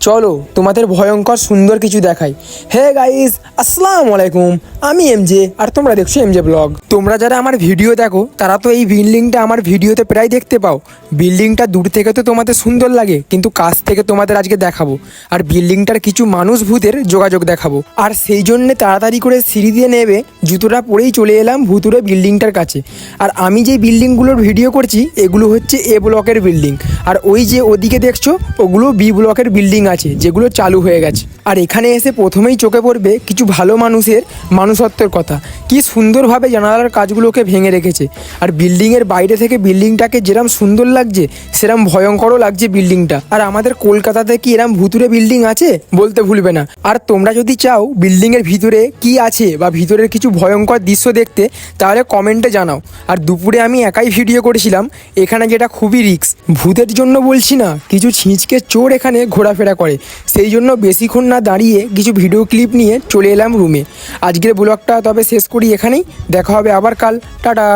চলো তোমাদের ভয়ঙ্কর সুন্দর কিছু দেখাই। হে গাইস, আসসালামু আলাইকুম। আমি এমজে আর তোমরা দেখছো এমজে ব্লগ। তোমরা যারা আমার ভিডিও দেখো তারা তো এই বিল্ডিংটা আমার ভিডিওতে প্রায় দেখতে পাও। বিল্ডিংটা দূর থেকে তো তোমাদের সুন্দর লাগে, কিন্তু কাছ থেকে তোমাদের আজকে দেখাবো। আর বিল্ডিংটার কিছু মানুষ ভূতের যোগাযোগ দেখাবো। আর সেই জন্যে তাড়াতাড়ি করে সিঁড়ি দিয়ে নেবে জুতোটা পরেই চলে এলাম ভুতুরে বিল্ডিংটার কাছে। আর আমি যে বিল্ডিংগুলোর ভিডিও করছি এগুলো হচ্ছে এ ব্লকের বিল্ডিং। আর ওই যে ওদিকে দেখছো ওগুলো বি ব্লকের বিল্ডিং আছে, যেগুলো চালু হয়ে গেছে। আর এখানে এসে প্রথমেই চোখে পড়বে কিছু ভালো মানুষের মানুষত্বের কথা। কি সুন্দরভাবে জানালার কাজগুলোকে ভেঙে রেখেছে। আর বিল্ডিংয়ের বাইরে থেকে বিল্ডিংটাকে যেরকম সুন্দর লাগছে সেরকম ভয়ঙ্করও লাগছে বিল্ডিংটা। আর আমাদের কলকাতাতে কি এরম ভুতুরে বিল্ডিং আছে বলতে ভুলবে না। আর তোমরা যদি চাও বিল্ডিংয়ের ভিতরে কি আছে বা ভিতরের কিছু ভয়ঙ্কর দৃশ্য দেখতে, তাহলে কমেন্টে জানাও। আর দুপুরে আমি একাই ভিডিও করেছিলাম এখানে, যেটা খুবই রিস্ক। ভূতের জন্য বলছি না, কিছু ছিঁচকে চোর এখানে ঘোরাফেরা করে, সেই জন্য বেশিক্ষণ না দাঁড়িয়ে কিছু ভিডিও ক্লিপ নিয়ে চলে এলাম রুমে। আজকের ব্লগটা তবে শেষ করি এখানেই। দেখা হবে আবার কাল। টাটা।